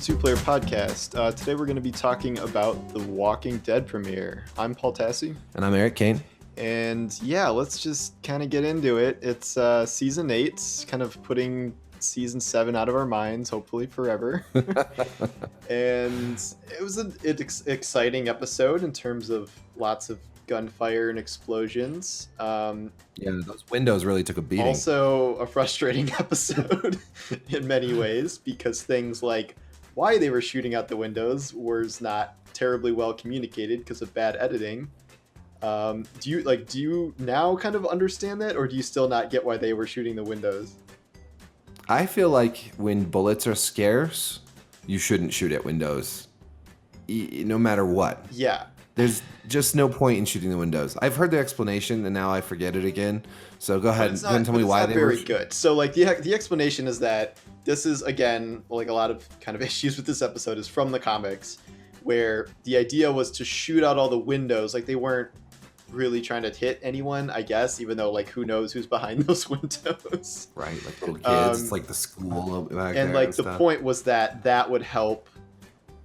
the Two Player Podcast. Today we're going to be talking about the Walking Dead premiere. I'm Paul Tassi. And I'm Eric Kane. And yeah, let's just kind of get into it. It's season 8, kind of putting season 7 out of our minds, hopefully forever. And it was an exciting episode in terms of lots of gunfire and explosions. Yeah, those windows really took a beating. Also a frustrating episode in many ways, because things like why they were shooting out the windows was not terribly well communicated because of bad editing. Do you now kind of understand that, or do you still not get why they were shooting the windows? I feel like when bullets are scarce, you shouldn't shoot at windows, no matter what. Yeah. There's just no point in shooting the windows. I've heard the explanation, and now I forget it again. So go ahead and tell me why they were very good. So like the explanation is that this is, again, like a lot of kind of issues with this episode is from the comics, where the idea was to shoot out all the windows. Like they weren't really trying to hit anyone, I guess, even though like who knows who's behind those windows. Right, like little kids. It's like the school back there. And like the point was that would help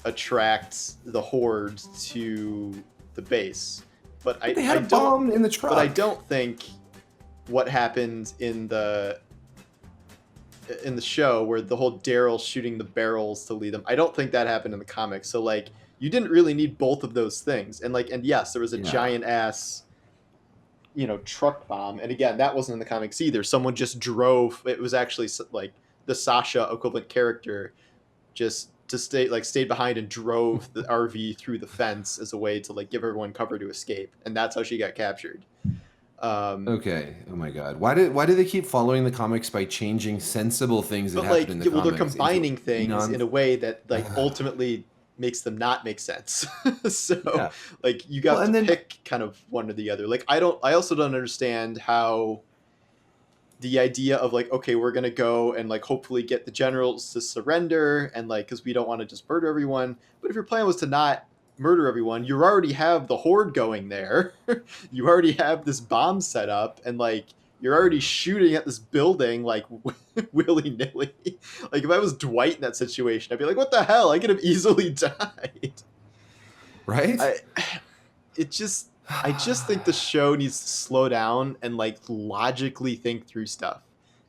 attract the horde to the base. But they had a bomb in the truck. But I don't think what happened in the show, where the whole Daryl shooting the barrels to lead them, I don't think that happened in the comics. So like you didn't really need both of those things. And yes, there was a giant ass truck bomb, and again, that wasn't in the comics either. Someone just drove. It was actually like the Sasha equivalent character just stayed behind and drove the RV through the fence as a way to like give everyone cover to escape, and that's how she got captured. Okay. Oh my God. Why do they keep following the comics by changing sensible things that happened in the comics? Well, they're combining things in a way that like ultimately makes them not make sense. So yeah. Like you got to pick kind of one or the other. Like I also don't understand how the idea of like, okay, we're gonna go and like hopefully get the generals to surrender, and like because we don't want to just murder everyone. But if your plan was to not murder everyone, you already have the horde going there. You already have this bomb set up, and like you're already shooting at this building like willy-nilly. Like if I was Dwight in that situation, I'd be like, what the hell? I could have easily died. Right? I just think the show needs to slow down and like logically think through stuff,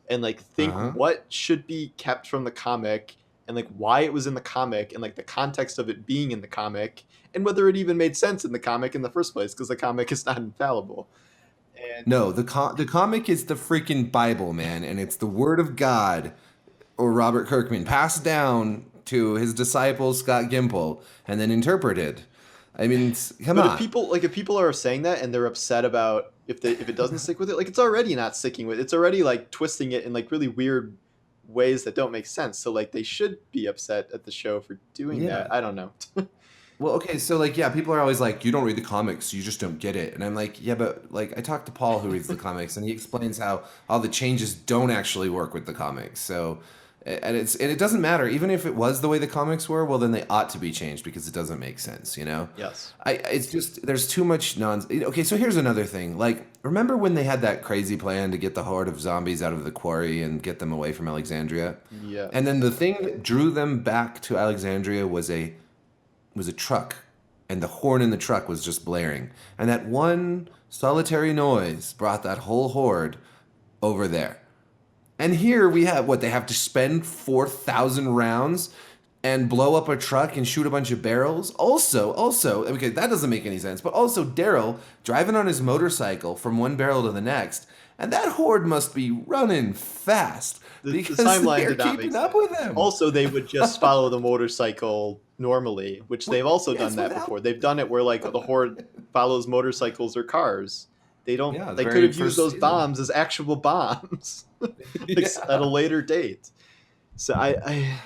and like think what should be kept from the comic, and like why it was in the comic, and like the context of it being in the comic, and whether it even made sense in the comic in the first place, because the comic is not infallible. And no, the comic is the freaking Bible, man, and it's the word of God, or Robert Kirkman, passed down to his disciple Scott Gimple and then interpreted. I mean, come on. If people are saying that and they're upset about if it doesn't stick with it, like it's already not sticking with it. It's already like twisting it in like really weird ways that don't make sense. So like they should be upset at the show for doing that. I don't know. Well, okay, so like, yeah, people are always like, you don't read the comics, you just don't get it. And I'm like, yeah, but like I talked to Paul who reads the comics, and he explains how all the changes don't actually work with the comics. So, and it doesn't matter. Even if it was the way the comics were, well, then they ought to be changed because it doesn't make sense, you know? Yes. It's just, there's too much nonsense. Okay, so here's another thing. Like, remember when they had that crazy plan to get the horde of zombies out of the quarry and get them away from Alexandria? Yeah. And then the thing that drew them back to Alexandria was a truck, and the horn in the truck was just blaring. And that one solitary noise brought that whole horde over there. And here we have, they have to spend 4,000 rounds and blow up a truck and shoot a bunch of barrels. Also, okay, that doesn't make any sense, but also Daryl driving on his motorcycle from one barrel to the next, and that horde must be running fast because the timeline did not keeping up with them. Also, they would just follow the motorcycle normally, which they've also done that before. They've done it where like the horde follows motorcycles or cars. They don't. They could have used those bombs as actual bombs at a later date. So I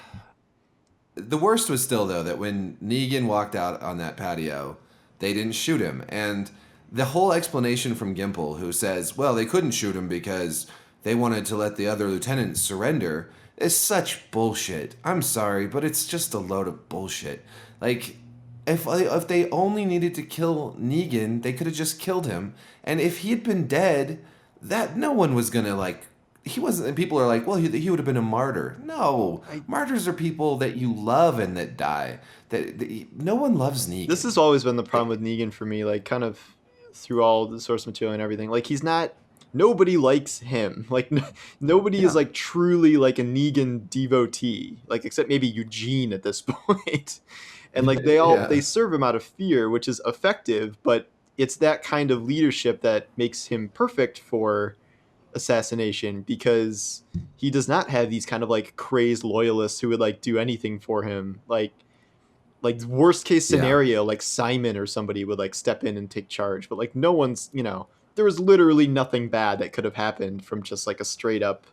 The worst was still though that when Negan walked out on that patio, they didn't shoot him, and the whole explanation from Gimple, who says, well, they couldn't shoot him because they wanted to let the other lieutenants surrender, is such bullshit. I'm sorry, but it's just a load of bullshit. Like, if they only needed to kill Negan, they could have just killed him. And if he had been dead, that no one was gonna like he wasn't. And people are like, well, he would have been a martyr. No, martyrs are people that you love and that die. No one loves Negan. This has always been the problem with Negan for me, like kind of through all the source material and everything. Like he's not. Nobody likes him. Like nobody is like truly like a Negan devotee. Like except maybe Eugene at this point. And like they serve him out of fear, which is effective, but it's that kind of leadership that makes him perfect for assassination, because he does not have these kind of like crazed loyalists who would like do anything for him. Like worst case scenario, like Simon or somebody would like step in and take charge, but like no one's, there was literally nothing bad that could have happened from just like a straight up,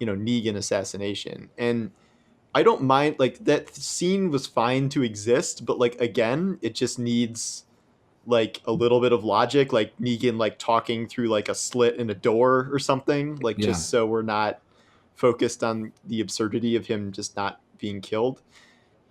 Negan assassination. And I don't mind, like that scene was fine to exist, but like again, it just needs like a little bit of logic, like Negan like talking through like a slit in a door or something, like just so we're not focused on the absurdity of him just not being killed.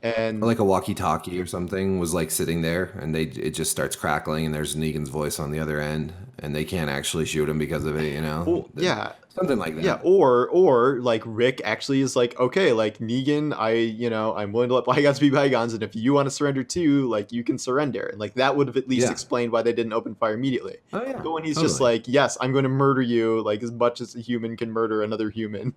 And or like a walkie-talkie or something was like sitting there, and it just starts crackling, and there's Negan's voice on the other end, and they can't actually shoot him because of it, Well, yeah, something like that. Yeah, or like Rick actually is like, okay, like Negan, I'm willing to let bygones be bygones, and if you want to surrender too, like you can surrender, and like that would have at least explained why they didn't open fire immediately. Oh yeah. But when he's just like, yes, I'm going to murder you, like as much as a human can murder another human,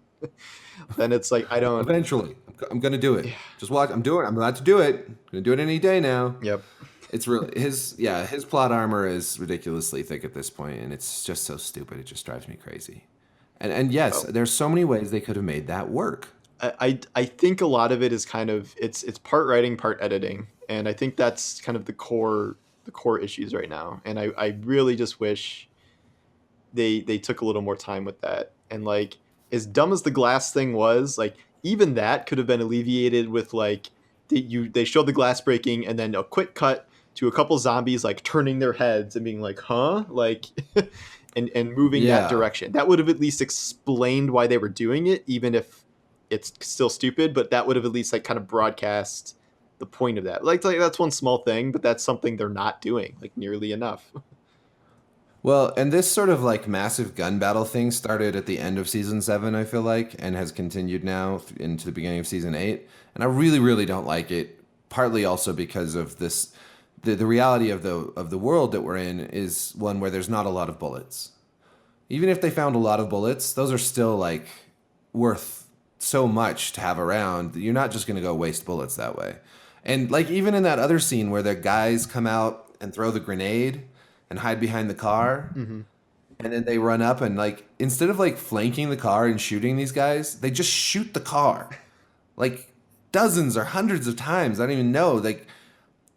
then it's like I don't. Eventually, I'm going to do it. Yeah. Just watch. I'm about to do it. I'm going to do it any day now. Yep. It's really his plot armor is ridiculously thick at this point, and it's just so stupid. It just drives me crazy. And yes, there's so many ways they could have made that work. I think a lot of it is kind of it's part writing, part editing, and I think that's kind of the core issues right now. And I really just wish they took a little more time with that. And like as dumb as the glass thing was, like even that could have been alleviated with like they showed the glass breaking and then a quick cut to a couple zombies like turning their heads and being like, huh, like. And moving that direction. That would have at least explained why they were doing it, even if it's still stupid, but that would have at least like kind of broadcast the point of that. Like that's one small thing, but that's something they're not doing like nearly enough. Well, and this sort of like massive gun battle thing started at the end of season 7, I feel like, and has continued now into the beginning of season 8. And I really, really don't like it, partly also because of this. The reality of the world that we're in is one where there's not a lot of bullets. Even if they found a lot of bullets, those are still like worth so much to have around. You're not just going to go waste bullets that way. And like even in that other scene where the guys come out and throw the grenade and hide behind the car, and then they run up and like instead of like flanking the car and shooting these guys, they just shoot the car like dozens or hundreds of times. I don't even know, like.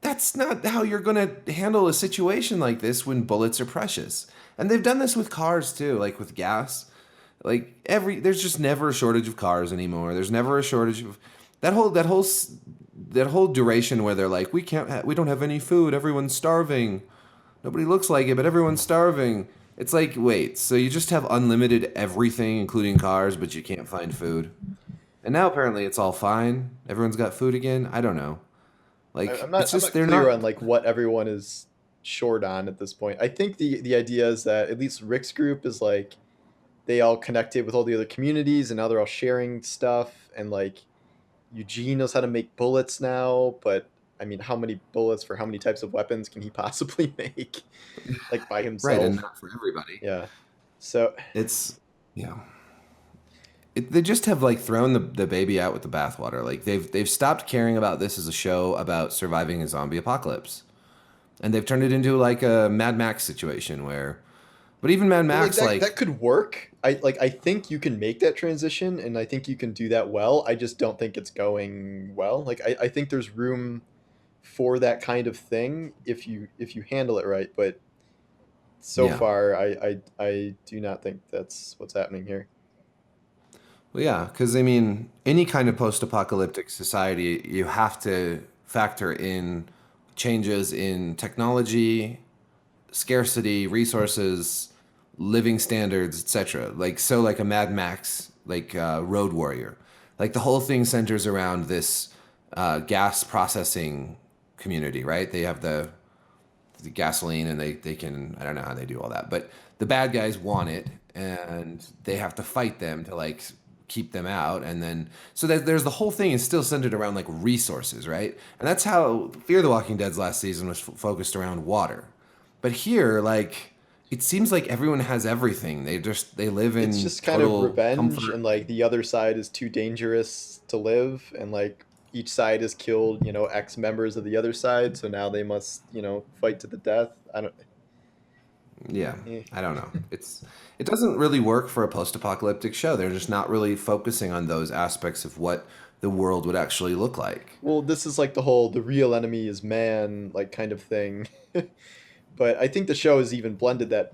That's not how you're going to handle a situation like this when bullets are precious. And they've done this with cars too, like with gas. Like there's just never a shortage of cars anymore. There's never a shortage of that whole duration where they're like, we don't have any food. Everyone's starving. Nobody looks like it, but everyone's starving. It's like, wait, so you just have unlimited everything, including cars, but you can't find food. And now apparently it's all fine. Everyone's got food again. I don't know. Like I'm not clear on like what everyone is short on at this point. I think the idea is that at least Rick's group is like they all connected with all the other communities and now they're all sharing stuff, and like Eugene knows how to make bullets now, but I mean how many bullets for how many types of weapons can he possibly make like by himself? Right, and not for everybody. Yeah. So it's they just have like thrown the baby out with the bathwater. Like they've stopped caring about this as a show about surviving a zombie apocalypse, and they've turned it into like a Mad Max situation where. But even Mad Max, that could work. I think you can make that transition, and I think you can do that well. I just don't think it's going well. Like I think there's room for that kind of thing if you handle it right. But so far, I do not think that's what's happening here. Well, yeah, because I mean, any kind of post-apocalyptic society, you have to factor in changes in technology, scarcity, resources, living standards, etc. Like a Mad Max, like Road Warrior. Like the whole thing centers around this gas processing community, right? They have the gasoline and they can, I don't know how they do all that, but the bad guys want it, and they have to fight them to like keep them out. And then so there's the whole thing is still centered around like resources, right? And that's how Fear the Walking Dead's last season was focused around water. But here, like, it seems like everyone has everything. They live It's in just kind of total revenge, comfort. and like the other side is too dangerous to live, and like each side has killed, X members of the other side, so now they must, fight to the death. I don't. Yeah, eh. I don't know. It doesn't really work for a post-apocalyptic show. They're just not really focusing on those aspects of what the world would actually look like. Well, this is like the real enemy is man, like kind of thing. But I think the show has even blended that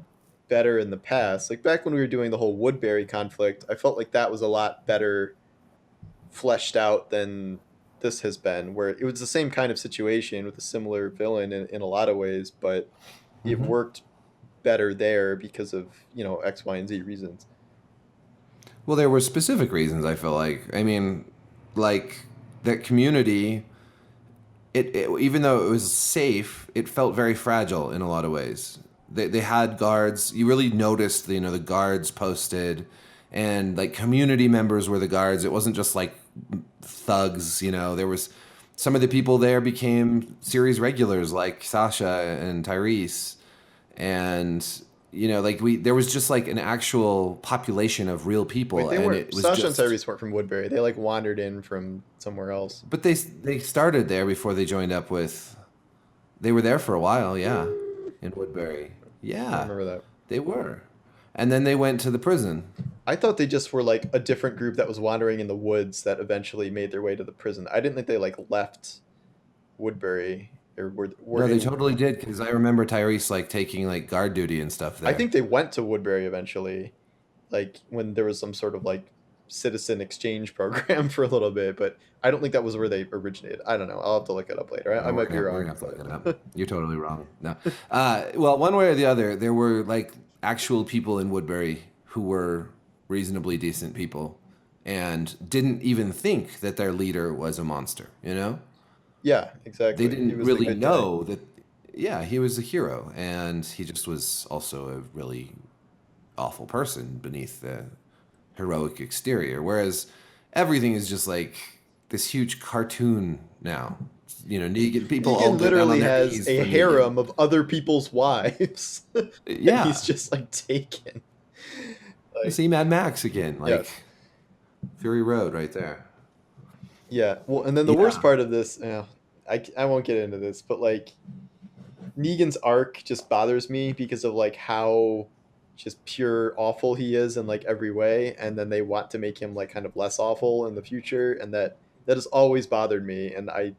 better in the past. Like back when we were doing the whole Woodbury conflict, I felt like that was a lot better fleshed out than this has been, where it was the same kind of situation with a similar villain in a lot of ways, but it Hmm. worked better there because of, X, Y, and Z reasons. Well, there were specific reasons, I feel like. I mean, like that community, even though it was safe, it felt very fragile in a lot of ways. They had guards. You really noticed, the guards posted, and like community members were the guards. It wasn't just like thugs. There was some of the people there became series regulars, like Sasha and Tyrese, and like there was just like an actual population of real Wait, people, they and weren't it was Sasha and just. Tyrese weren't from Woodbury. They like wandered in from somewhere else. But they started there before they joined up with. They were there for a while, yeah, Mm, in Woodbury. I don't Yeah, remember that. they were, and then they went to the prison. I thought they just were like a different group that was wandering in the woods that eventually made their way to the prison. I didn't think they like left Woodbury or were No, they in. totally did because I remember Tyrese like taking like guard duty and stuff I there. think they went to Woodbury eventually, like when there was some sort of like citizen exchange program for a little bit, but I don't think that was where they originated. I don't know. I'll have to look it up later. I Oh, might be we're wrong, gonna have to look it up. but You're totally wrong. No, well, one way or the other, there were like actual people in Woodbury who were reasonably decent people and didn't even think that their leader was a monster. yeah, They exactly. He didn't was the really good guy. know that. Yeah, he was a hero, and he just was also a really awful person beneath the heroic exterior. Whereas everything is just like this huge cartoon now. Negan, people all Negan get down on literally their has knees a for Negan. harem of other people's wives that he's Yeah, just like taken. you Like, see Mad Max again, like yes. Fury Road right there. Yeah. Well, and then the worst Yeah, part of this, I won't get into this, but like Negan's arc just bothers me because of like how just pure awful he is in like every way, and then they want to make him like kind of less awful in the future, and that has always bothered me, and I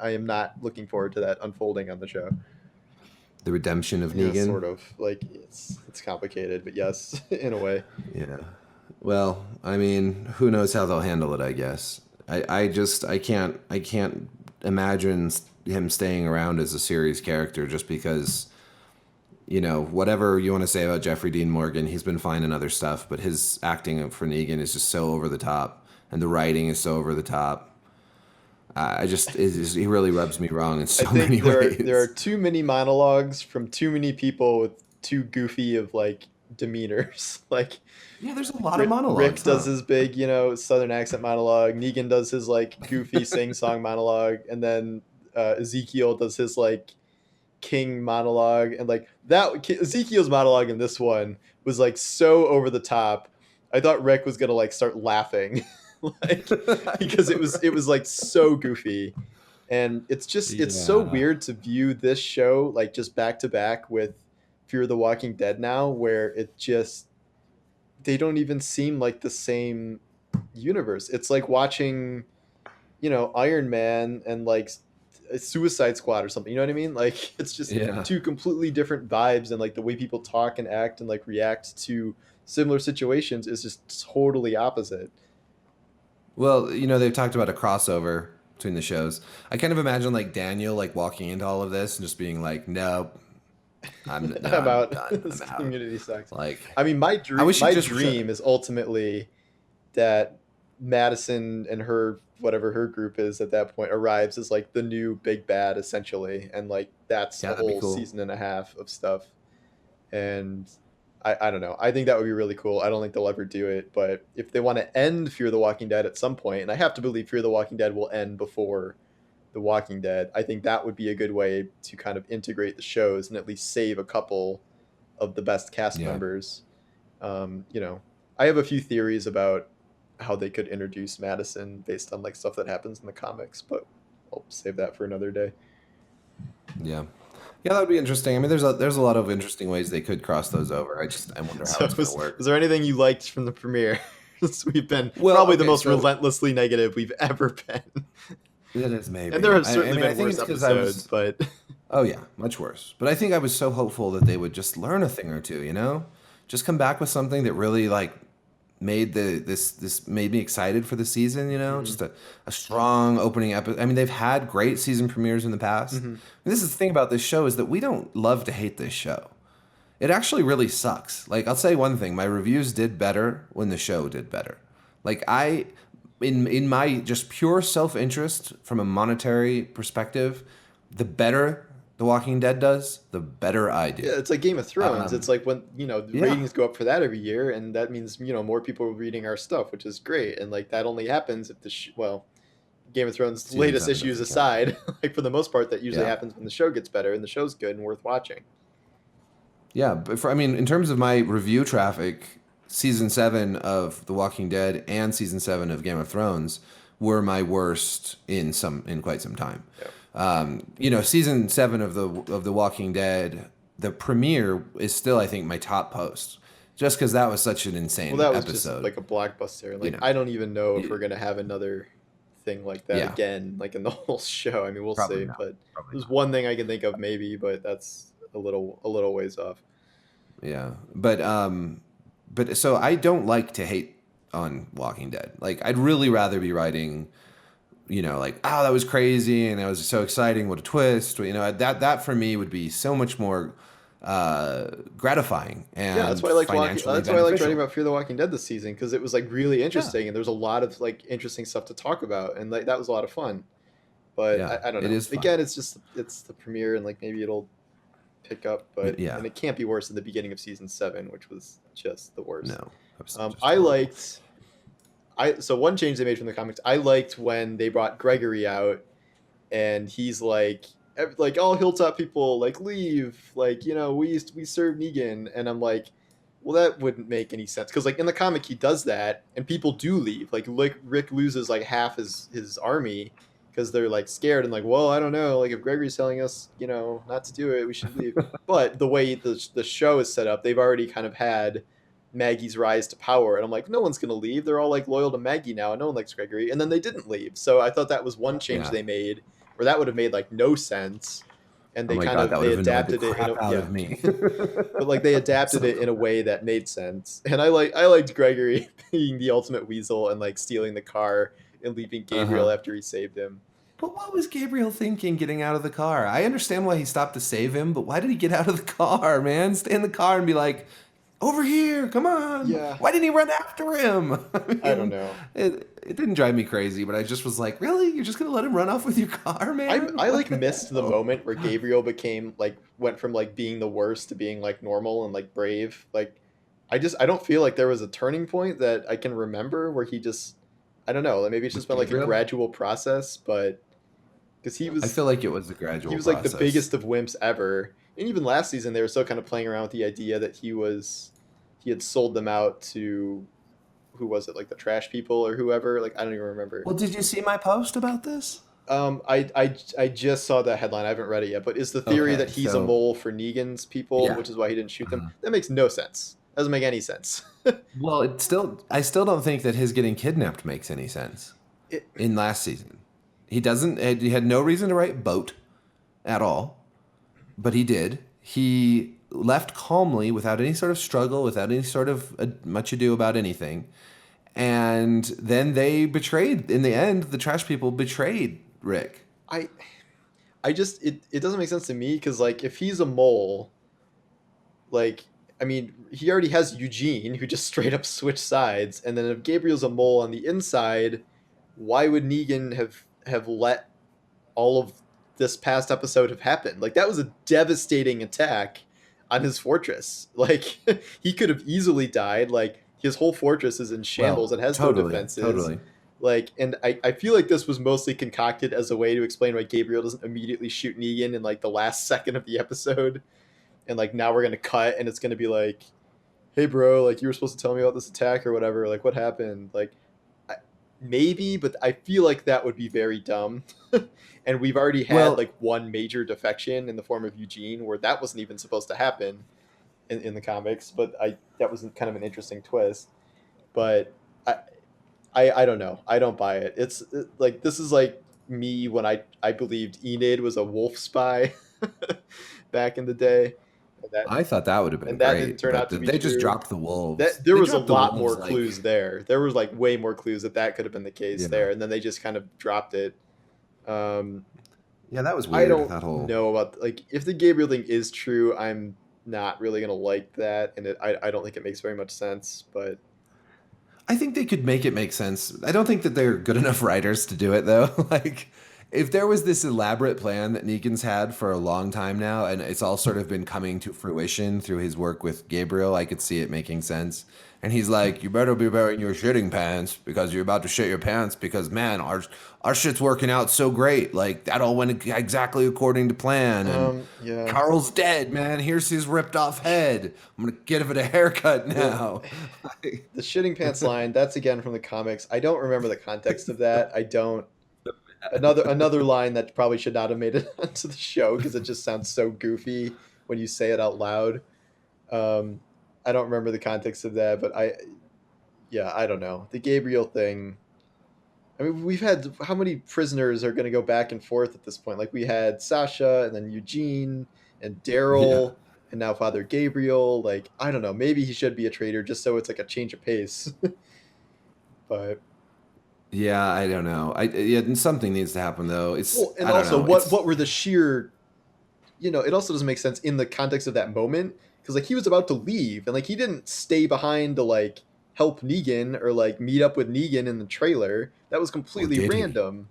am not looking forward to that unfolding on the show. the redemption of Yeah, Negan. sort of. Like it's complicated, but yes, in a way. Yeah. Well, I mean, who knows how they'll handle it, I guess. I can't imagine him staying around as a series character just because, whatever you want to say about Jeffrey Dean Morgan, he's been fine in other stuff, but his acting for Negan is just so over the top and the writing is so over the top. He really rubs me wrong in I so many think there are ways. too many monologues from too many people with too goofy of like demeanors. Like Yeah, there's a lot of Rick monologues, does huh? his big, Southern accent monologue. Negan does his like goofy sing song monologue, and then Ezekiel does his like king monologue, and like that Ezekiel's monologue in this one was like so over the top. I thought Rick was gonna like start laughing, like I because know, it was right? like so goofy, and it's so Yeah. weird to view this show like just back to back with Fear the Walking Dead now, where it just they don't even seem like the same universe. It's like watching, Iron Man and like a Suicide Squad or something. You know what I mean? Like it's just Yeah. two completely different vibes, and like the way people talk and act and like react to similar situations is just totally opposite. Well, they've talked about a crossover between the shows. I kind of imagine like Daniel like walking into all of this and just being like, "Nope, I'm I'm out. done. This I'm out." community sucks. Like, I mean, my I dream wish you my just dream is ultimately that Madison and her whatever her group is at that point arrives as like the new big bad essentially, and like that's yeah, a that'd be whole cool. season and a half of stuff. And I don't know. I think that would be really cool. I don't think they'll ever do it, but if they want to end Fear the Walking Dead at some point, and I have to believe Fear the Walking Dead will end before The Walking Dead, I think that would be a good way to kind of integrate the shows and at least save a couple of the best cast Yeah. members. I have a few theories about how they could introduce Madison based on like stuff that happens in the comics, but I'll save that for another day. Yeah. Yeah, that would be interesting. I mean, there's a lot of interesting ways they could cross those over. I wonder how it's going to work. Is there anything you liked from the premiere? We've been probably the most relentlessly negative we've ever been. It is maybe, and there have certainly been worse episodes, but oh yeah, much worse. But I think I was so hopeful that they would just learn a thing or two, just come back with something that really like made this made me excited for the season, just a strong opening episode. I mean, they've had great season premieres in the past. And this is the thing about this show is that we don't love to hate this show. It actually really sucks. Like, I'll say one thing, my reviews did better when the show did better. Like, in my just pure self-interest from a monetary perspective, the better The Walking Dead does, the better I do. Yeah, it's like Game of Thrones. It's like when, the ratings go up for that every year, and that means, more people are reading our stuff, which is great. And like that only happens if Game of Thrones latest issues aside, like for the most part, that usually happens when the show gets better and the show's good and worth watching. Yeah, but in terms of my review traffic, season 7 of The Walking Dead and season 7 of Game of Thrones were my worst in quite some time. Yeah. Season 7 of the Walking Dead, the premiere is still, I think, my top post, just because that was such an insane episode. Well, that was just like a blockbuster. Like, I don't even know if we're gonna have another thing like that again, like in the whole show. I mean, we'll see. Not. But there's one thing I can think of, maybe, but that's a little ways off. Yeah, but so I don't like to hate on Walking Dead. Like, I'd really rather be writing, like, oh, that was crazy and that was so exciting, what a twist. That for me would be so much more gratifying. And that's why I liked writing about Fear the Walking Dead this season, because it was like really interesting and there's a lot of like interesting stuff to talk about, and like that was a lot of fun. But I don't know. It is fun. Again, it's the premiere, and like maybe it'll pick up, but and it can't be worse than the beginning of season 7, which was just the worst. No, so one change they made from the comics, I liked when they brought Gregory out, and he's like all Hilltop people like leave, like we serve Negan, and I'm like, well, that wouldn't make any sense, because like in the comic he does that and people do leave. Like Rick loses like half his army because they're like scared and like, well, I don't know, like if Gregory's telling us, not to do it, we should leave. But the way the show is set up, they've already kind of had Maggie's rise to power, and I'm like, no one's gonna leave. They're all like loyal to Maggie now, and no one likes Gregory. And then they didn't leave. So I thought that was one change they made, where that would have made like no sense. And they they adapted it but like they adapted it in a way that made sense. And I liked Gregory being the ultimate weasel and like stealing the car and leaving Gabriel after he saved him. But what was Gabriel thinking getting out of the car? I understand why he stopped to save him, but why did he get out of the car, man? Stay in the car and be like, over here, come on. Yeah. Why didn't he run after him? I don't know. It didn't drive me crazy, but I just was like, really? You're just going to let him run off with your car, man? I like missed the moment where Gabriel went from like being the worst to being like normal and like brave. Like, I don't feel like there was a turning point that I can remember where he just, I don't know, maybe it's just been like a gradual process, but because I feel like it was a gradual process. He was like the biggest of wimps ever. And even last season, they were still kind of playing around with the idea that he had sold them out to, who was it, like the trash people or whoever? Like, I don't even remember. Well, did you see my post about this? I just saw that headline. I haven't read it yet. But is the theory that he's a mole for Negan's people, which is why he didn't shoot them? That makes no sense. Doesn't make any sense. Well, I still don't think that his getting kidnapped makes any sense. In last season, he had no reason to write boat at all. But he did. He left calmly, without any sort of struggle, without any sort of much ado about anything. And then they betrayed, in the end, the trash people betrayed Rick. I just, it doesn't make sense to me, because, like, if he's a mole, like, I mean, he already has Eugene, who just straight up switched sides. And then if Gabriel's a mole on the inside, why would Negan have let all of this past episode have happened? Like, that was a devastating attack on his fortress. Like he could have easily died. Like his whole fortress is in shambles. It has no defenses. Totally. Like, and I feel like this was mostly concocted as a way to explain why Gabriel doesn't immediately shoot Negan in like the last second of the episode. And like now we're gonna cut and it's gonna be like, hey bro, like you were supposed to tell me about this attack or whatever. Like what happened? Like maybe, but I feel like that would be very dumb. And we've already had like one major defection in the form of Eugene, where that wasn't even supposed to happen in the comics. But that was kind of an interesting twist. But I don't know. I don't buy it. It's like this is like me when I believed Enid was a wolf spy back in the day. I thought that would have been and great. That didn't turn out to be They true. just dropped the wolves. There was a lot more clues there. There was like way more clues that could have been the case there, and then they just kind of dropped it. Yeah, that was weird. I don't know about like if the Gabriel thing is true. I'm not really gonna like that, and I don't think it makes very much sense. But I think they could make it make sense. I don't think that they're good enough writers to do it though. Like if there was this elaborate plan that Negan's had for a long time now, and it's all sort of been coming to fruition through his work with Gabriel, I could see it making sense. And he's like, you better be wearing your shitting pants because you're about to shit your pants because, man, our shit's working out so great. Like, that all went exactly according to plan. And yeah. Carl's dead, man. Here's his ripped off head. I'm going to give it a haircut now. The shitting pants line, that's again from the comics. I don't remember the context of that. I don't. Another line that probably should not have made it onto the show because it just sounds so goofy when you say it out loud. I don't remember the context of that, but I don't know. The Gabriel thing. I mean, we've had how many prisoners are going to go back and forth at this point? Like we had Sasha and then Eugene and Daryl and now Father Gabriel. Like, I don't know. Maybe he should be a traitor just so it's like a change of pace. But yeah, I don't know. Something needs to happen though. And also, what were the sheer? It also doesn't make sense in the context of that moment because like he was about to leave and like he didn't stay behind to like help Negan or like meet up with Negan in the trailer. That was completely random.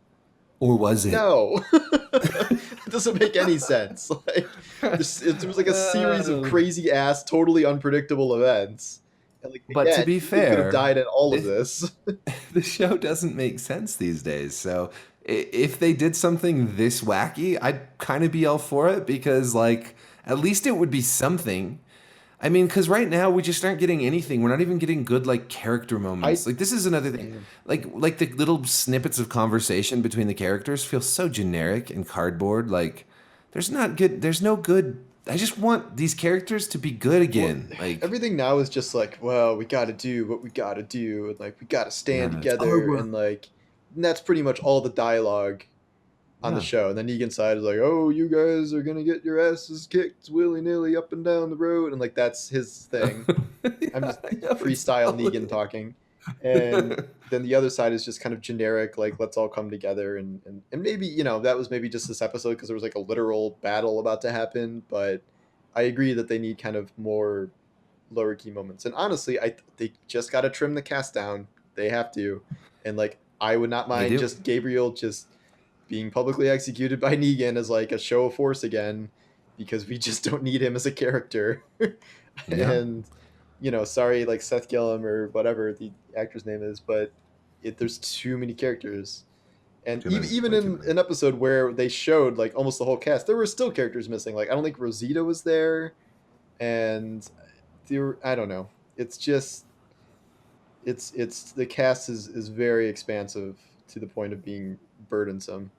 Or was it? No, it doesn't make any sense. Like it was like a series of crazy ass, totally unpredictable events. And like, but to be fair, he could have died in all of this. The show doesn't make sense these days. So if they did something this wacky, I'd kind of be all for it because like at least it would be something. I mean, because right now we just aren't getting anything. We're not even getting good like character moments. Like this is another thing. Like the little snippets of conversation between the characters feel so generic and cardboard. Like there's no good. I just want these characters to be good again. Well, like everything now is just like, well, we got to do what we got to do, and like we got to stand together, and like and that's pretty much all the dialogue on the show. And then Negan's side is like, oh, you guys are gonna get your asses kicked willy nilly up and down the road, and like that's his thing. I'm just freestyle Negan talking, and then the other side is just kind of generic, like let's all come together, and maybe that was maybe just this episode because there was like a literal battle about to happen. But I agree that they need kind of more lower key moments. And honestly, they just got to trim the cast down. They have to, and like I would not mind just Gabriel just being publicly executed by Negan as like a show of force again, because we just don't need him as a character. And sorry, like Seth Gillum or whatever the actor's name is, but there's too many characters. And even in an episode where they showed like almost the whole cast, there were still characters missing. Like I don't think Rosita was there, and I don't know. It's just it's the cast is very expansive to the point of being burdensome.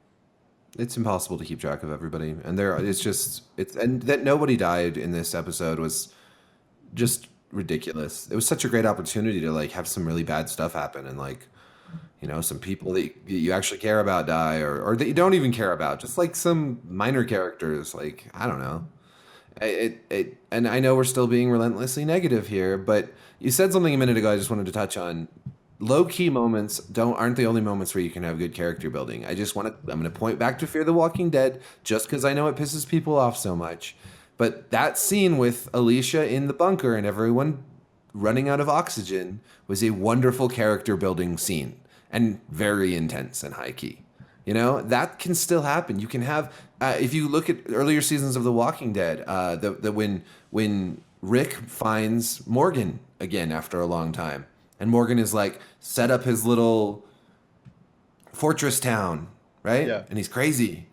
It's impossible to keep track of everybody, and and that nobody died in this episode was just ridiculous. It was such a great opportunity to like have some really bad stuff happen, and like some people that you actually care about die, or that you don't even care about, just like some minor characters. Like I don't know. And I know we're still being relentlessly negative here, but you said something a minute ago I just wanted to touch on. Low key moments aren't the only moments where you can have good character building. I'm going to point back to Fear the Walking Dead just because I know it pisses people off so much. But that scene with Alicia in the bunker and everyone running out of oxygen was a wonderful character building scene and very intense and high key. You know, that can still happen. You can have, if you look at earlier seasons of The Walking Dead, when Rick finds Morgan again after a long time, and Morgan is like set up his little fortress town, right? Yeah. And he's crazy.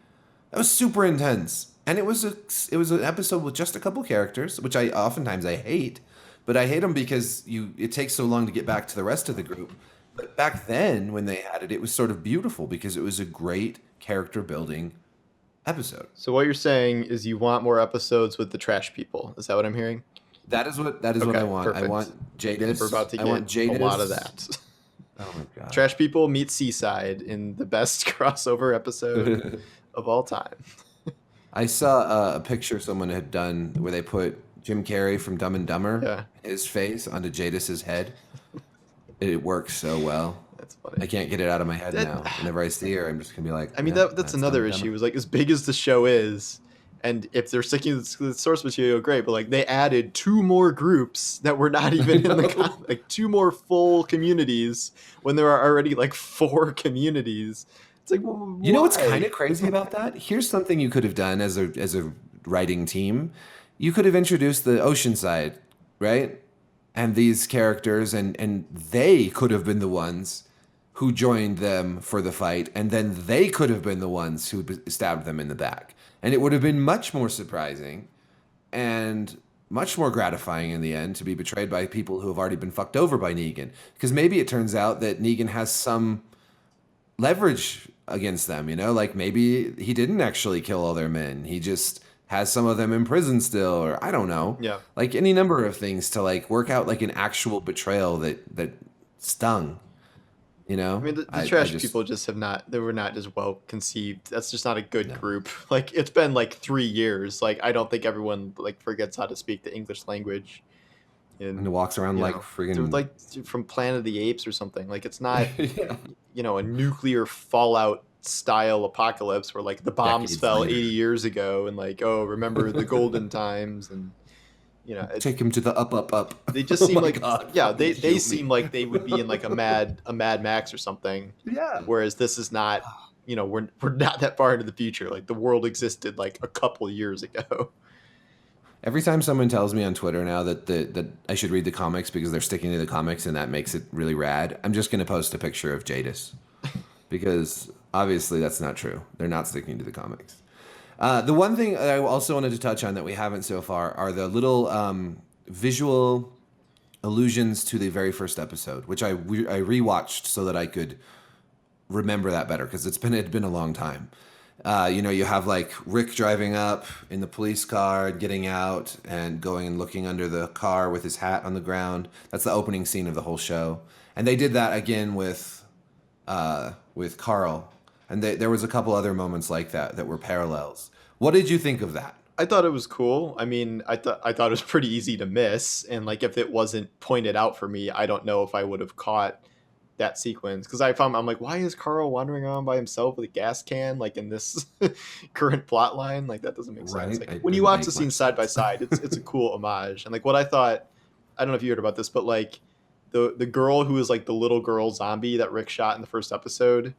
That was super intense, and it was an episode with just a couple characters, which I oftentimes I hate, but I hate them because it takes so long to get back to the rest of the group. But back then, when they had it, it was sort of beautiful because it was a great character building episode. So what you're saying is you want more episodes with the trash people. Is that what I'm hearing? That is what I want. Perfect. I want Jadis. We're about to I want get Jadis. a lot of that. Oh my god. Trash people meet Seaside in the best crossover episode of all time. I saw a picture someone had done where they put Jim Carrey from Dumb and Dumber, his face onto Jadis's head. It works so well. That's funny. I can't get it out of my head now. Whenever I see her, I'm just gonna be like. I mean, that's another issue. Is like as big as the show is, and if they're sticking to the source material, great. But like they added 2 more groups that were not even in the like 2 more full communities when there are already like 4 communities. It's like, well, you know what's kind of crazy about that? Here's something you could have done as a writing team. You could have introduced the Oceanside, right? And these characters, and they could have been the ones who joined them for the fight, and then they could have been the ones who stabbed them in the back. And it would have been much more surprising and much more gratifying in the end to be betrayed by people who have already been fucked over by Negan. Because maybe it turns out that Negan has some leverage against them, you know? Like maybe he didn't actually kill all their men. He just has some of them in prison still, or I don't know. Yeah. Like any number of things to like work out like an actual betrayal that stung. You know? I mean, the trash people just they were not as well conceived. That's just not a good group. Like, it's been like 3 years. Like, I don't think everyone like forgets how to speak the English language. And walks around like friggin' like from Planet of the Apes or something. Like, it's not, a nuclear fallout style apocalypse where like the bombs fell 80 years ago and like, oh, remember the golden times, and take him to the up. They just seem like they seem like they would be in like a Mad Max or something. Yeah. Whereas this is not, we're not that far into the future. Like the world existed like a couple years ago. Every time someone tells me on Twitter now that I should read the comics because they're sticking to the comics and that makes it really rad, I'm just gonna post a picture of Jadis. Because obviously that's not true. They're not sticking to the comics. The one thing I also wanted to touch on that we haven't so far are the little visual allusions to the very first episode, which I rewatched so that I could remember that better because it'd been a long time. You have like Rick driving up in the police car, getting out and going and looking under the car with his hat on the ground. That's the opening scene of the whole show. And they did that again with Carl. And there was a couple other moments like that were parallels. What did you think of that? I thought it was cool. I mean, I thought it was pretty easy to miss. And like, if it wasn't pointed out for me, I don't know if I would have caught that sequence. Because I'm like, why is Carl wandering around by himself with a gas can? Like in this current plot line, like that doesn't make sense. Like, when you watch the scene side by side, it's a cool homage. And like what I thought, I don't know if you heard about this, but like the girl who was like the little girl zombie that Rick shot in the first episode,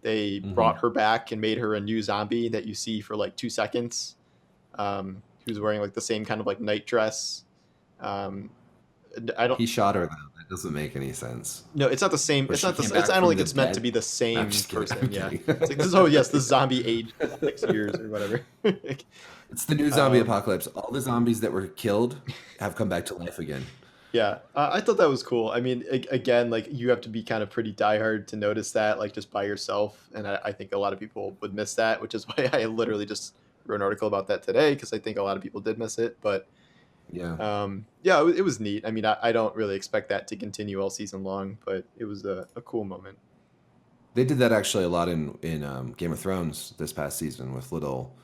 they brought her back and made her a new zombie that you see for like 2 seconds. Who's wearing like the same kind of like night dress. He shot her though. That doesn't make any sense. No, it's not the same. It's not the. I don't think it's meant to be the same person. Yeah. It's like the zombie aged 6 years or whatever. It's the new zombie apocalypse. All the zombies that were killed have come back to life again. Yeah, I thought that was cool. I mean, again, like you have to be kind of pretty diehard to notice that, like just by yourself. And I think a lot of people would miss that, which is why I literally just wrote an article about that today because I think a lot of people did miss it. But it was neat. I mean, I don't really expect that to continue all season long, but it was a cool moment. They did that actually a lot in Game of Thrones this past season with little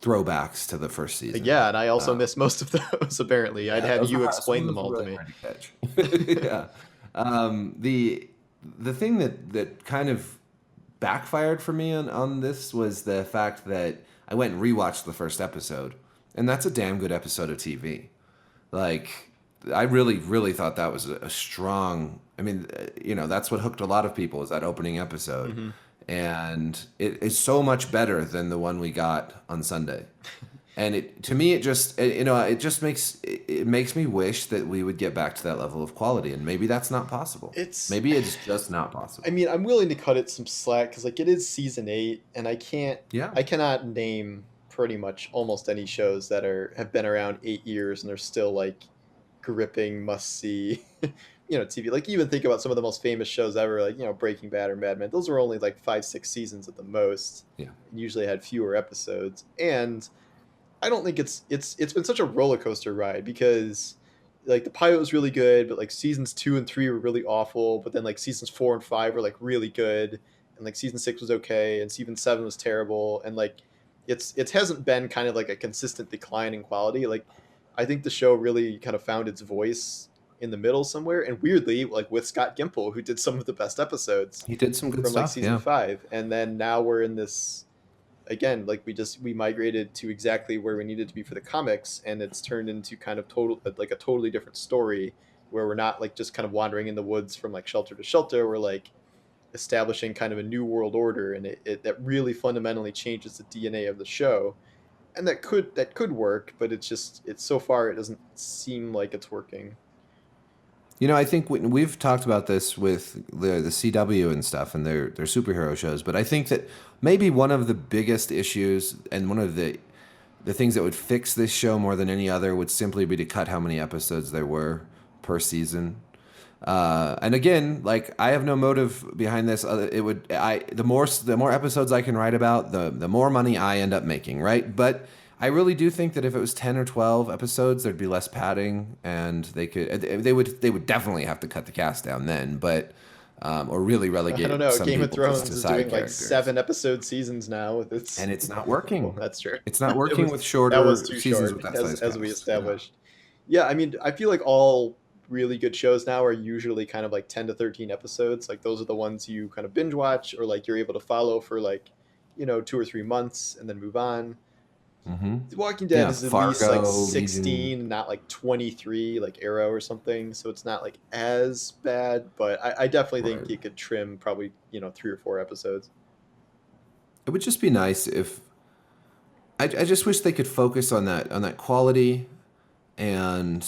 throwbacks to the first season. Yeah, and I also missed most of those. Apparently, I'd have you explain them all to me. Yeah, the thing that kind of backfired for me on this was the fact that I went and rewatched the first episode, and that's a damn good episode of TV. Like, I really, really thought that was a strong. I mean, that's what hooked a lot of people is that opening episode. and it is so much better than the one we got on Sunday. And to me, it just it makes me wish that we would get back to that level of quality, and maybe that's not possible. It's Maybe it's just not I possible. mean, I'm willing to cut it some slack because like it is season 8, and Yeah. I cannot name pretty much almost any shows that have been around 8 years and they're still like gripping, must see, TV. Like even think about some of the most famous shows ever, like Breaking Bad or Mad Men. Those were only like 5, 6 seasons at the most, Yeah. and usually had fewer episodes. And I don't think it's been such a roller coaster ride because like the pilot was really good, but like seasons 2 and 3 were really awful. But then like seasons 4 and 5 were like really good, and like season 6 was okay, and season 7 was terrible. And like it hasn't been kind of like a consistent decline in quality. Like I think the show really kind of found its voice in the middle somewhere, and weirdly, like with Scott Gimple, who did some of the best episodes He did some good from like stuff. season Yeah. 5, and then now we're in this again, like we migrated to exactly where we needed to be for the comics, and it's turned into kind of total like a totally different story where we're not like just kind of wandering in the woods from like shelter to shelter. We're like establishing kind of a new world order, and it that really fundamentally changes the DNA of the show. And that could work, but it's so far it doesn't seem like it's working. I think we've talked about this with the CW and stuff and their superhero shows, but I think that maybe one of the biggest issues and one of the things that would fix this show more than any other would simply be to cut how many episodes there were per season. And again, like I have no motive behind this. The more episodes I can write about, the more money I end up making, right? But I really do think that if it was 10 or 12 episodes, there'd be less padding, and they would definitely have to cut the cast down then, but or really I don't relegate know. some Game of people Thrones to is side doing like characters. 7 episode seasons now. And it's not Well, working. that's true. It's not It working was with that shorter was too seasons short with that size as we cast. established. Yeah, I mean, I feel like all really good shows now are usually kind of like 10 to 13 episodes. Like those are the ones you kind of binge watch, or like you're able to follow for like 2 or 3 months and then move on. Mm-hmm. Walking Dead Yeah, is at least like Fargo, Legion. 16, not like 23 like Arrow or something, so it's not like as bad, but I definitely think Right. you could trim probably 3 or 4 episodes. It would just be nice if I just wish they could focus on that quality and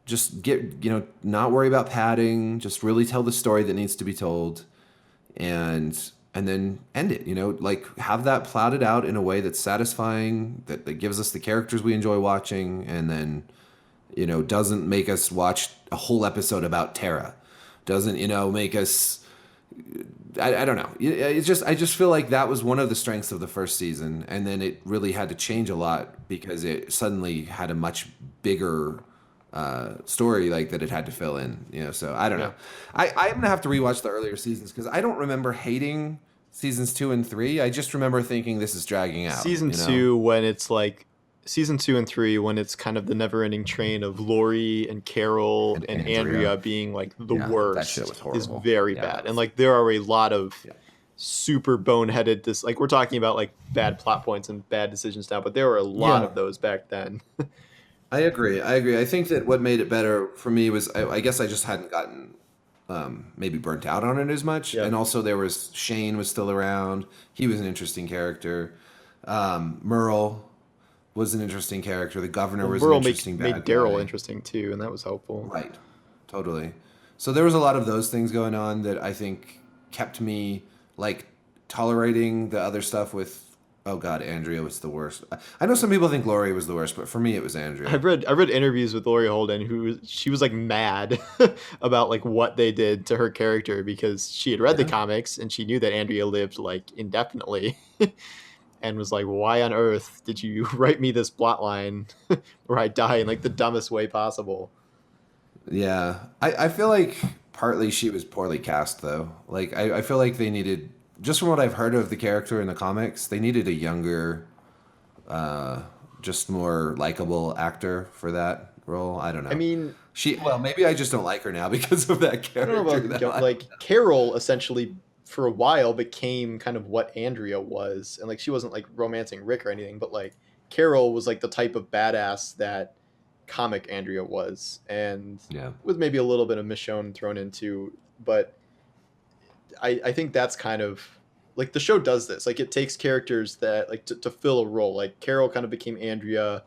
just get not worry about padding, just really tell the story that needs to be told, and then end it. Like have that plotted out in a way that's satisfying, that gives us the characters we enjoy watching, and then doesn't make us watch a whole episode about Terra, doesn't make us. I don't know. I just feel like that was one of the strengths of the first season, and then it really had to change a lot because it suddenly had a much bigger story like that it had to fill in. So I don't Yeah. know. I'm gonna have to rewatch the earlier seasons because I don't remember hating seasons 2 and 3. I just remember thinking this is dragging out. Season 2 when it's like season 2 and 3 when it's kind of the never-ending train of Lori and Carol And and Andrea. Andrea being like the Yeah, that worst shit was is horrible. very Yeah, bad. that And was- like there are a lot of Yeah. super boneheaded like we're talking about like bad plot points and bad decisions now, but there were a lot Yeah. of those back then. I agree. I think that what made it better for me was I guess I just hadn't gotten maybe burnt out on it as much, Yeah. and also Shane was still around. He was an interesting character. Merle was an interesting character. The governor was an Merle interesting made bad Daryl guy. interesting too, and that was helpful. Right. Totally. So there was a lot of those things going on that I think kept me like tolerating the other stuff with. Oh God, Andrea was the worst. I know some people think Lori was the worst, but for me it was Andrea. I read interviews with Laurie Holden she was like mad about like what they did to her character because she had read the Yeah. comics and she knew that Andrea lived like indefinitely and was like, why on earth did you write me this plot line where I die in like the dumbest way possible? Yeah, I feel like partly she was poorly cast though. Like I feel like they needed, just from what I've heard of the character in the comics, they needed a younger, just more likable actor for that role. I don't know. I mean, Well, maybe I just don't like her now because of that I character. don't know about like Carol essentially for a while became kind of what Andrea was, and like she wasn't like romancing Rick or anything, but like Carol was like the type of badass that comic Andrea was, and Yeah. with maybe a little bit of Michonne thrown into, but I think that's kind of like the show does this. Like it takes characters that like to fill a role. Like Carol kind of became Andrea,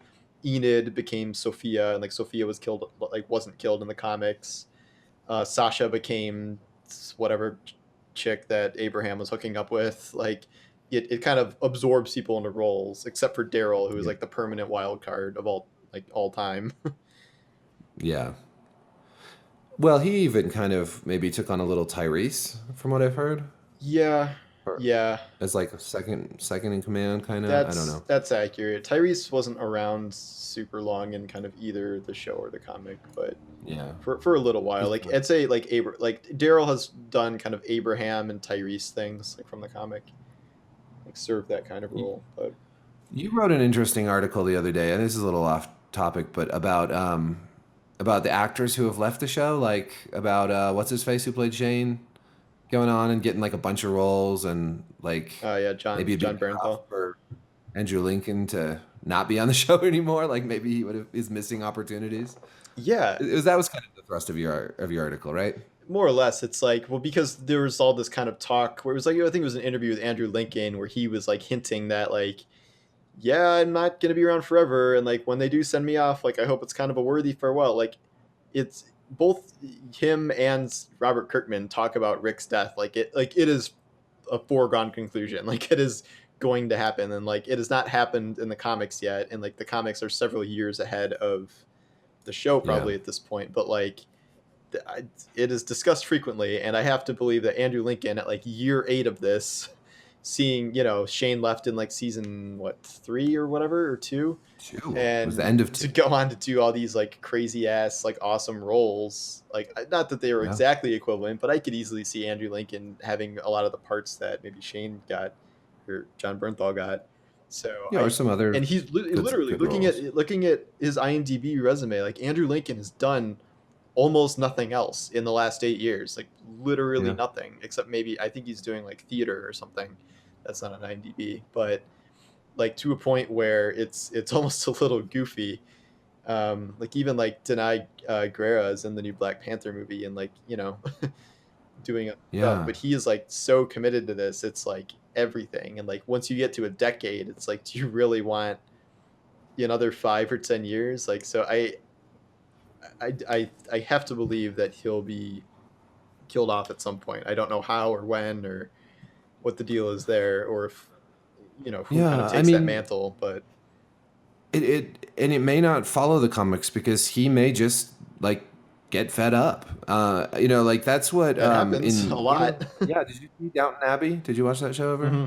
Enid became Sophia, and like Sophia was killed, like wasn't killed in the comics. Sasha became whatever chick that Abraham was hooking up with. Like it kind of absorbs people into roles, except for Daryl, who is like the permanent wild card of all time. Yeah. Well, he even kind of maybe took on a little Tyrese, from what I've heard. Yeah, Or yeah, as like a second in command, kind of. I don't know. that's accurate. Tyrese wasn't around super long in kind of either the show or the comic, but Yeah. for a little while. Like I'd say like Daryl has done kind of Abraham and Tyrese things like from the comic, like served that kind of role. But You wrote an interesting article the other day, and this is a little off topic, but about the actors who have left the show, like about what's his face who played Shane, going on and getting like a bunch of roles, and like yeah, maybe it'd John be tough Bernthal. for Andrew Lincoln to not be on the show anymore. Like maybe he would have is missing opportunities. Yeah, That was kind of the thrust of your article, right? more or less. It's like, well, because there was all this kind of talk where it was like, I think it was an interview with Andrew Lincoln where he was like hinting that like, yeah, I'm not gonna be around forever, and like when they do send me off, like I hope it's kind of a worthy farewell. Like it's both him and Robert Kirkman talk about Rick's death like it is a foregone conclusion. Like it is going to happen, and like it has not happened in the comics yet, and like the comics are several years ahead of the show Yeah. probably at this point. But like it is discussed frequently, and I have to believe that Andrew Lincoln at like year 8 of this, seeing Shane left in like season 3 or whatever, or 2, Two. It was and the end of to two. go on to do all these like crazy ass like awesome roles, like not that they were Yeah. exactly equivalent, but I could easily see Andrew Lincoln having a lot of the parts that maybe Shane got or John Bernthal got. So Yeah, or some other and he's literally good roles. looking at his IMDb resume. Like Andrew Lincoln has done almost nothing else in the last 8 years, like literally Yeah. nothing, except maybe I think he's doing like theater or something that's not on IMDb, but like to a point where it's almost a little goofy. Like even like Denai Guerra is in the new Black Panther movie, and like doing stuff, Yeah. but he is like so committed to this. It's like everything, and like once you get to a decade, it's like, do you really want another 5 or 10 years? Like so, I have to believe that he'll be killed off at some point. I don't know how or when or what the deal is there, or if who kind of Yeah. I takes that mean, mantle. But it may not follow the comics because he may just like get fed up. Like that's what that happens a in lot. yeah. Did you see Downton Abbey? Did you watch that show ever? hmm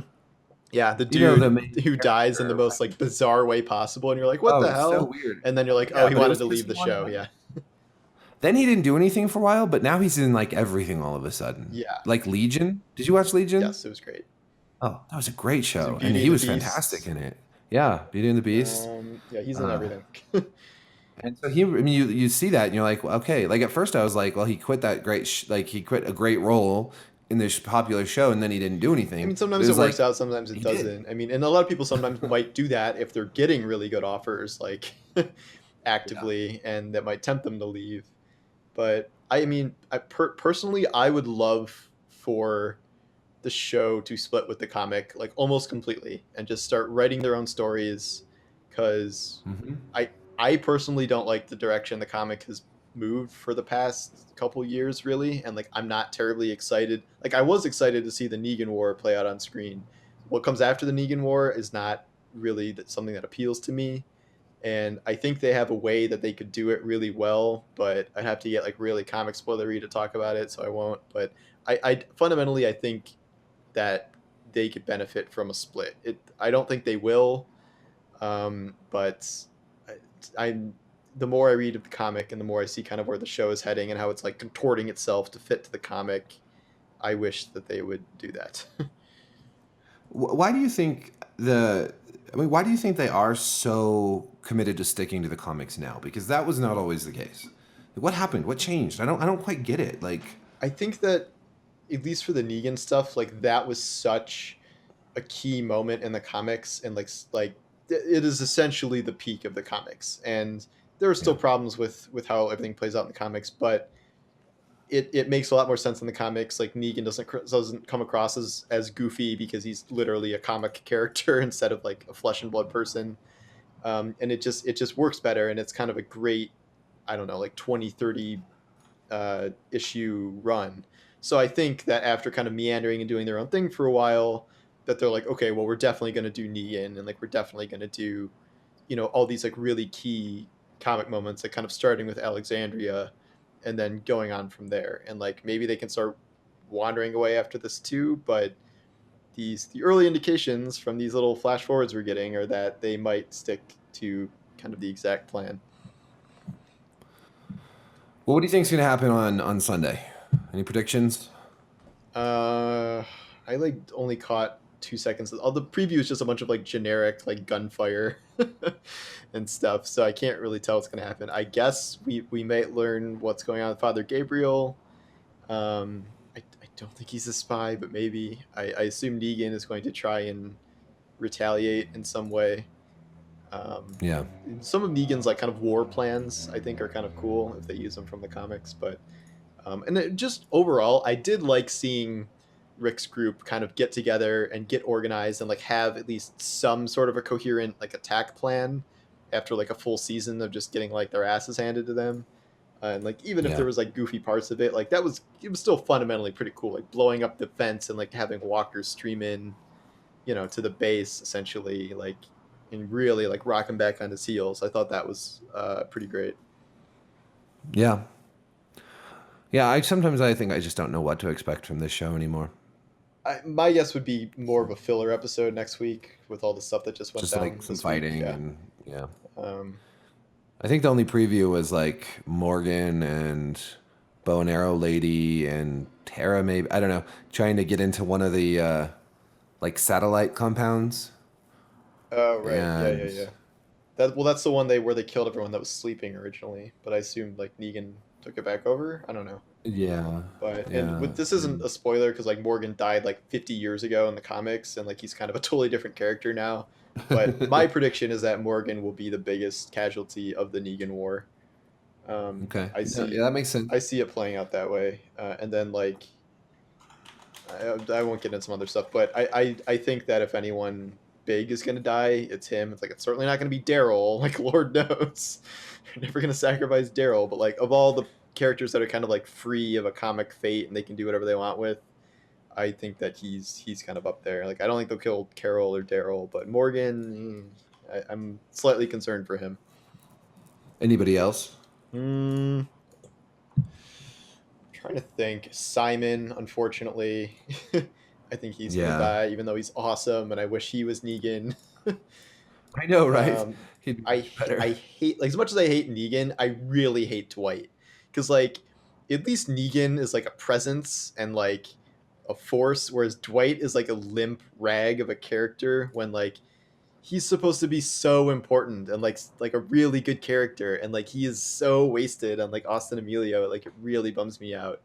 Yeah, the The dude main who dies in the character. most like bizarre way possible, and you're like, what Oh, the it's so hell? weird. And then you're like, oh, Yeah, he but it wanted was to because leave he the wanted show. money. Yeah, Then he didn't do anything for a while, but now he's in like everything all of a sudden. yeah, Like Legion. Did you watch Legion? yes, it was great. Oh, that was a great He's in show, and Beauty he and the was Beast. fantastic in it. Yeah, Beauty and the Beast. Yeah, he's in Uh, everything. And so I mean, you see that, and you're like, well, okay. Like at first, I was like, well, he quit that like he quit a great role in this popular show, and then he didn't do I anything. mean, But sometimes it it was works like out, sometimes it he did. doesn't. I mean, and a lot of people sometimes might do that if they're getting really good offers, like Yeah. actively, and that might tempt them to leave. But I mean, personally, I would love for the show to split with the comic like almost completely and just start writing their own stories, because Hmm. I I personally don't like the direction the comic has moved for the past couple years really, and like I'm not terribly excited. Like I was excited to see the Negan War play out on screen. What comes after the Negan War is not really something that appeals to me, and I think they have a way that they could do it really well, but I'd have to get like really comic spoilery to talk about it, so I won't. But I fundamentally I think that they could benefit from a split. I don't think they will, but I'm the more I read of the comic and the more I see kind of where the show is heading and how it's like contorting itself to fit to the comic, I wish that they would do that. Why do you think I mean, why do you think they are so committed to sticking to the comics now? Because that was not always the case. Like, what happened? What changed? I don't quite get it. Like, I think that at least for the Negan stuff, like that was such a key moment in the comics, and like it is essentially the peak of the comics, and there are still yeah, problems with how everything plays out in the comics, but it makes a lot more sense in the comics. Like Negan doesn't come across as goofy because he's literally a comic character instead of like a flesh and blood person. And it just works better, and it's kind of a great, I don't know, like 20, 30 issue run. So I think that after kind of meandering and doing their own thing for a while, that they're like, okay, well, we're definitely going to do Negan, and like we're definitely going to do, all these like really key comic moments, like kind of starting with Alexandria and then going on from there. And like maybe they can start wandering away after this too, but the early indications from these little flash forwards we're getting are that they might stick to kind of the exact plan. Well, what do you think is going to happen on Sunday? Any predictions? I like only caught 2 seconds. All the preview is just a bunch of like generic like gunfire and stuff, so I can't really tell what's going to happen. I guess we might learn what's going on with Father Gabriel. I don't think he's a spy, but maybe. I assume Negan is going to try and retaliate in some way. Yeah. Some of Negan's like kind of war plans, I think, are kind of cool if they use them from the comics. But just overall, I did like seeing Rick's group kind of get together and get organized and like have at least some sort of a coherent like attack plan after like a full season of just getting like their asses handed to them. And like even if there was like goofy parts of it, like it was still fundamentally pretty cool, like blowing up the fence and like having walkers stream in, to the base essentially, like, and really like rocking back on his heels. I thought that was pretty great. Yeah. I think I just don't know what to expect from this show anymore. My guess would be more of a filler episode next week with all the stuff that just went down. Like some fighting and Um, I think the only preview was like Morgan and Bow and Arrow Lady and Tara, maybe, I don't know, trying to get into one of the like satellite compounds. Oh right, and... yeah. That's the one where they killed everyone that was sleeping originally, but I assume like Negan took it back over. I don't know. Yeah. And this isn't a spoiler because like Morgan died like 50 years ago in the comics, and like he's kind of a totally different character now. But my prediction is that Morgan will be the biggest casualty of the Negan War. Okay. That makes sense. I see it playing out that way, and then like I won't get into some other stuff, but I think that if anyone big is gonna die, it's him. It's like it's certainly not gonna be Daryl. Like Lord knows, you're never gonna sacrifice Daryl. But like of all the characters that are kind of like free of a comic fate and they can do whatever they want with, I think that he's kind of up there. Like I don't think they'll kill Carol or Daryl, but Morgan, I'm slightly concerned for him. Anybody else? I'm trying to think. Simon, unfortunately, I think he's gonna die, even though he's awesome, and I wish he was Negan. I know, right? I hate, like, as much as I hate Negan, I really hate Dwight, because like at least Negan is like a presence and like a force, whereas Dwight is like a limp rag of a character when like he's supposed to be so important and like a really good character, and like he is so wasted on like Austin Emilio. Like it really bums me out.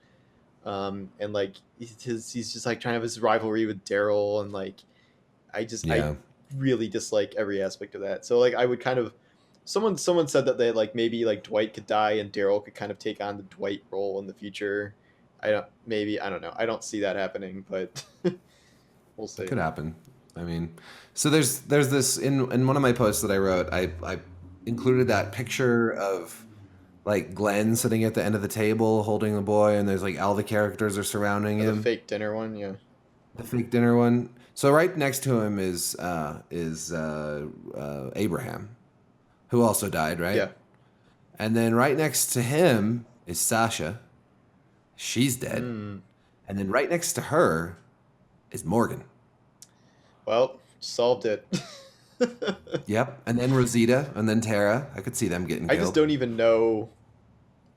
And like he's just like trying to have his rivalry with Daryl, and like I really dislike every aspect of that. So like I would kind of someone said that they like maybe like Dwight could die and Daryl could kind of take on the Dwight role in the future. I don't know. I don't see that happening, but we'll see. It could happen. I mean, so there's this in one of my posts that I wrote, I included that picture of like Glenn sitting at the end of the table holding the boy, and there's like all the characters are surrounding him. The fake dinner one, yeah. The fake dinner one. So right next to him is Abraham, who also died, right? Yeah. And then right next to him is Sasha. She's dead. And then right next to her is Morgan. Well, solved it. Yep. And then Rosita, and then Tara. I could see them getting killed. I just don't even know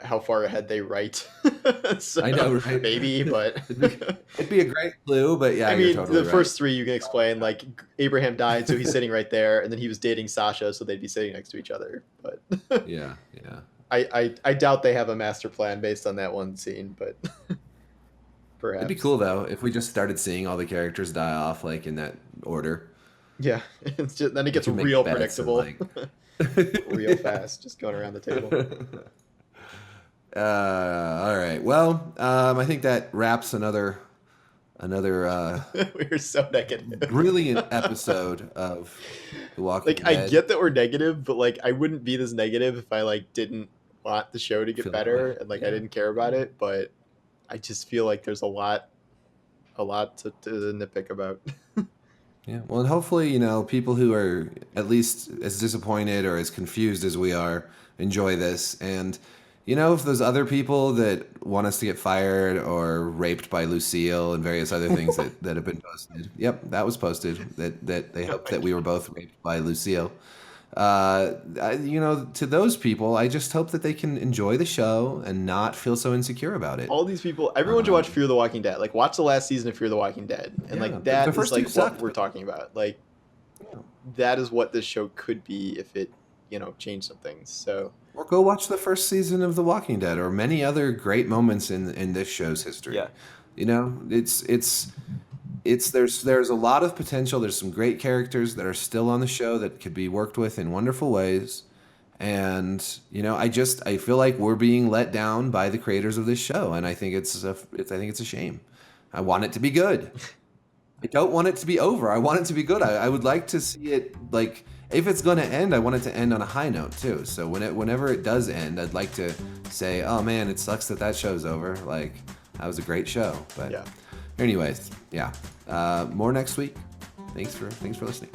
how far ahead they write. So, I know, right? Maybe, but it'd be a great clue, but yeah, I mean, totally the first three you can explain, like Abraham died, so he's sitting right there, and then he was dating Sasha, so they'd be sitting next to each other. But yeah. I doubt they have a master plan based on that one scene, but perhaps. It'd be cool though if we just started seeing all the characters die off like in that order. Yeah, it's just, then it gets real predictable, real fast, just going around the table. All right. Well, I think that wraps another we're so negative. brilliant episode of The Walking Dead. I get that we're negative, but like I wouldn't be this negative if I like didn't want the show to get better and like I didn't care about it. But I just feel like there's a lot to nitpick about. Yeah. Well, and hopefully, people who are at least as disappointed or as confused as we are enjoy this. And, if those other people that want us to get fired or raped by Lucille and various other things that have been posted. Yep, that was posted. That they hoped that we were both raped by Lucille. To those people, I just hope that they can enjoy the show and not feel so insecure about it. All these people, everyone should watch Fear the Walking Dead. Like, watch the last season of Fear the Walking Dead, and that is like what we're talking about. Like, that is what this show could be if it, changed some things. So, or go watch the first season of The Walking Dead, or many other great moments in this show's history. Yeah, there's a lot of potential. There's some great characters that are still on the show that could be worked with in wonderful ways. And I feel like we're being let down by the creators of this show, and I think it's a shame. I want it to be good. I don't want it to be over. I want it to be good. I would like to see it, like, if it's going to end, I want it to end on a high note too. So whenever it does end, I'd like to say, oh man, it sucks that show's over. Like, that was a great show. But anyways, yeah. More next week. Thanks for listening.